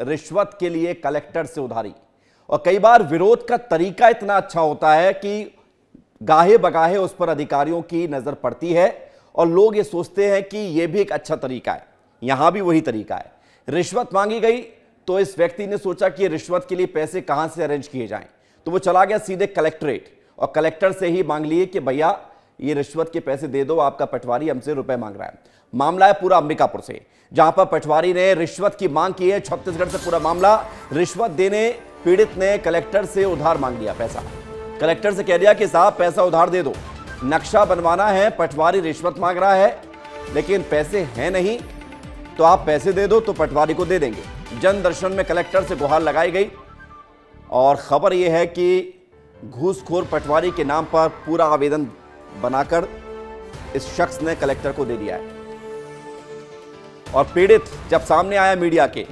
रिश्वत के लिए कलेक्टर से उधारी। और कई बार विरोध का तरीका इतना अच्छा होता है कि गाहे बगाहे उस पर अधिकारियों की नजर पड़ती है और लोग ये सोचते हैं कि यह भी एक अच्छा तरीका है। यहां भी वही तरीका है। रिश्वत मांगी गई तो इस व्यक्ति ने सोचा कि रिश्वत के लिए पैसे कहां से अरेंज किए जाएं, तो वो चला गया सीधे कलेक्ट्रेट और कलेक्टर से ही मांग लिए कि भैया ये रिश्वत के पैसे दे दो, आपका पटवारी हमसे रुपए मांग रहा है। मामला है पूरा अंबिकापुर से, जहां पर पटवारी ने रिश्वत की मांग की है। छत्तीसगढ़ से पूरा मामला। रिश्वत देने पीड़ित ने कलेक्टर से उधार मांग लिया पैसा। कलेक्टर से कह दिया कि साहब पैसा उधार दे दो, नक्शा बनवाना है, पटवारी रिश्वत मांग रहा है लेकिन पैसे हैं नहीं, तो आप पैसे दे दो तो पटवारी को दे देंगे। जन दर्शन में कलेक्टर से गुहार लगाई गई और खबर यह है कि घूसखोर पटवारी के नाम पर पूरा आवेदन बनाकर इस शख्स ने कलेक्टर को दे दिया है। और पीड़ित जब सामने आया मीडिया के,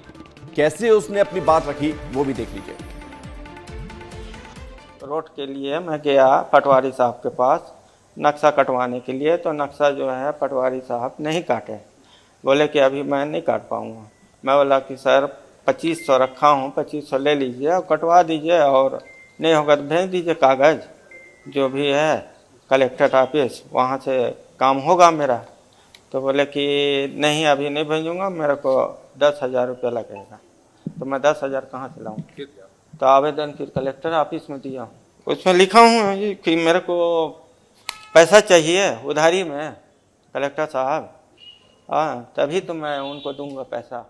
कैसे उसने अपनी बात रखी वो भी देख लीजिए। रोड के लिए मैं गया पटवारी साहब के पास नक्शा कटवाने के लिए, तो नक्शा जो है पटवारी साहब नहीं काटे। बोले कि अभी मैं नहीं काट पाऊँगा। मैं बोला कि सर 2500 रखा हूँ, 2500 ले लीजिए और कटवा दीजिए, और नहीं होगा तो भेज दीजिए कागज़ जो भी है कलेक्टर ऑफिस, वहाँ से काम होगा मेरा। तो बोले कि नहीं अभी नहीं भेजूँगा, मेरे को 10,000 रुपया लगेगा। तो मैं 10,000 कहाँ से लाऊँ? तो आवेदन फिर कलेक्टर ऑफिस में दिया, उसमें लिखा हूँ कि मेरे को पैसा चाहिए उधारी में कलेक्टर साहब, हाँ तभी तो मैं उनको दूंगा पैसा।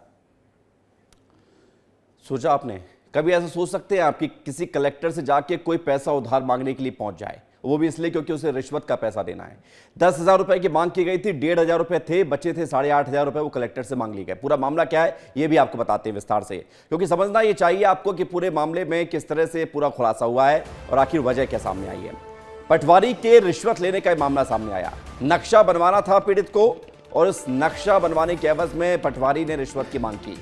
सोचा आपने कभी ऐसा सोच सकते हैं आप कि किसी कलेक्टर से जाके कोई पैसा उधार मांगने के लिए पहुंच जाए, वो भी इसलिए क्योंकि उसे रिश्वत का पैसा देना है। 10,000 रुपए की मांग की गई थी, 1,500 रुपए थे, बचे थे 8,500 रुपए, वो कलेक्टर से मांग लिए गए। पूरा मामला क्या है ये भी आपको बताते हैं विस्तार से, क्योंकि समझना ये चाहिए आपको कि पूरे मामले में किस तरह से पूरा खुलासा हुआ है और आखिर वजह क्या सामने आई है। पटवारी के रिश्वत लेने का मामला सामने आया। नक्शा बनवाना था पीड़ित को और इस नक्शा बनवाने के एवज में पटवारी ने रिश्वत की मांग की।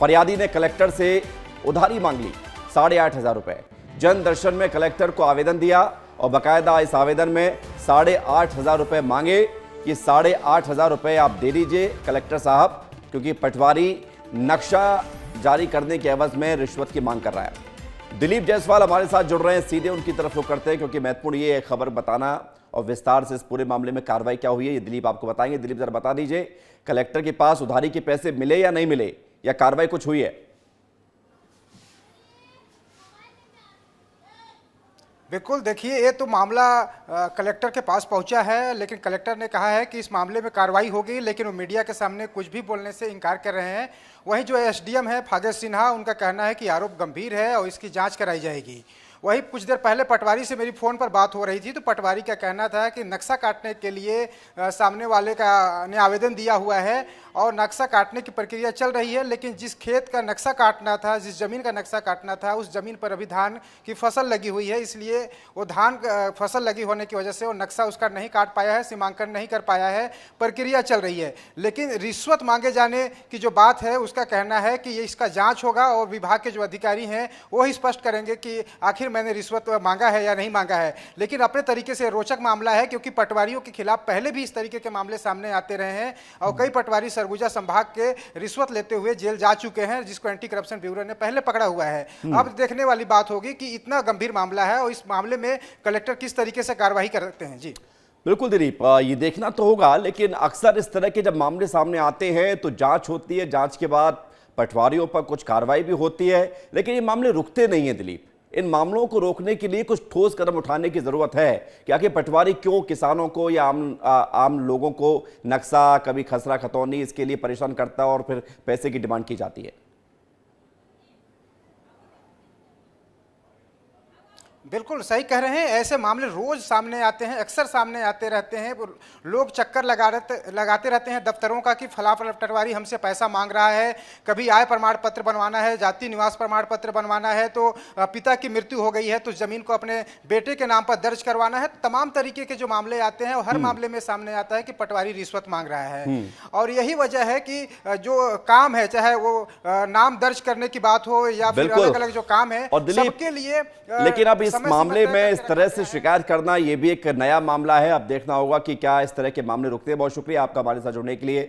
फरियादी ने कलेक्टर से उधारी मांग ली 8,500 रुपए। जन दर्शन में कलेक्टर को आवेदन दिया और बाकायदा इस आवेदन में 8,500 रुपए मांगे कि 8,500 रुपए आप दे दीजिए कलेक्टर साहब, क्योंकि पटवारी नक्शा जारी करने के एवज में रिश्वत की मांग कर रहा है। दिलीप जायसवाल हमारे साथ जुड़ रहे हैं, सीधे उनकी तरफ रुख करते हैं क्योंकि महत्वपूर्ण ये खबर बताना और विस्तार से इस पूरे मामले में कार्रवाई क्या हुई है ये दिलीप आपको बताएंगे। दिलीप जरा बता दीजिए, कलेक्टर के पास उधारी के पैसे मिले या नहीं मिले, या कार्रवाई कुछ हुई है? बिल्कुल, देखिए ये तो मामला कलेक्टर के पास पहुंचा है, लेकिन कलेक्टर ने कहा है कि इस मामले में कार्रवाई होगी, लेकिन वो मीडिया के सामने कुछ भी बोलने से इनकार कर रहे हैं। वहीं जो एसडीएम है फागर सिन्हा, उनका कहना है कि आरोप गंभीर है और इसकी जांच कराई जाएगी। वहीं कुछ देर पहले पटवारी से मेरी फ़ोन पर बात हो रही थी, तो पटवारी का कहना था कि नक्शा काटने के लिए सामने वाले का ने आवेदन दिया हुआ है और नक्शा काटने की प्रक्रिया चल रही है, लेकिन जिस खेत का नक्शा काटना था, जिस ज़मीन का नक्शा काटना था, उस ज़मीन पर अभी धान की फसल लगी हुई है, इसलिए वो धान फसल लगी होने की वजह से वो नक्शा उसका नहीं काट पाया है, सीमांकन नहीं कर पाया है, प्रक्रिया चल रही है। लेकिन रिश्वत मांगे जाने की जो बात है उसका कहना है कि ये इसका जाँच होगा और विभाग के जो अधिकारी हैं वो ही स्पष्ट करेंगे कि आखिर मैंने रिश्वत मांगा है या नहीं मांगा है। लेकिन अपने तरीके से रोचक मामला है, क्योंकि पटवारियों के खिलाफ पहले भी इस तरीके के मामले सामने आते रहे हैं और कई पटवारी सरगुजा संभाग के रिश्वत लेते हुए जेल जा चुके हैं, जिसको एंटी करप्शन ब्यूरो ने पहले पकड़ा हुआ है। अब देखने वाली बात होगी कि इतना गंभीर मामला है और इस मामले में कलेक्टर किस तरीके से कार्रवाई करते हैं। जी बिल्कुल दिलीप, ये देखना तो होगा, लेकिन अक्सर इस तरह के जब मामले सामने आते हैं तो जांच होती है, जांच के बाद पटवारियों पर कुछ कार्रवाई भी होती है, लेकिन ये मामले रुकते नहीं है दिलीप। इन मामलों को रोकने के लिए कुछ ठोस कदम उठाने की जरूरत है कि आखिर पटवारी क्यों किसानों को या आम लोगों को नक्शा, कभी खसरा खतौनी, इसके लिए परेशान करता है और फिर पैसे की डिमांड की जाती है। बिल्कुल सही कह रहे हैं, ऐसे मामले रोज सामने आते हैं, अक्सर सामने आते रहते हैं। लोग चक्कर लगाते रहते हैं दफ्तरों का कि फला पटवारी हमसे पैसा मांग रहा है, कभी आय प्रमाण पत्र बनवाना है, जाति निवास प्रमाण पत्र बनवाना है, तो पिता की मृत्यु हो गई है तो जमीन को अपने बेटे के नाम पर दर्ज करवाना है। तमाम तरीके के जो मामले आते हैं और हर मामले में सामने आता है कि पटवारी रिश्वत मांग रहा है। और यही वजह है कि जो काम है, चाहे वो नाम दर्ज करने की बात हो या फिर अलग अलग जो काम है, सबके लिए। लेकिन अब इस मामले में इस तरह से शिकायत करना ये भी एक नया मामला है। अब देखना होगा कि क्या इस तरह के मामले रुकते हैं। बहुत शुक्रिया आपका हमारे साथ जुड़ने के लिए।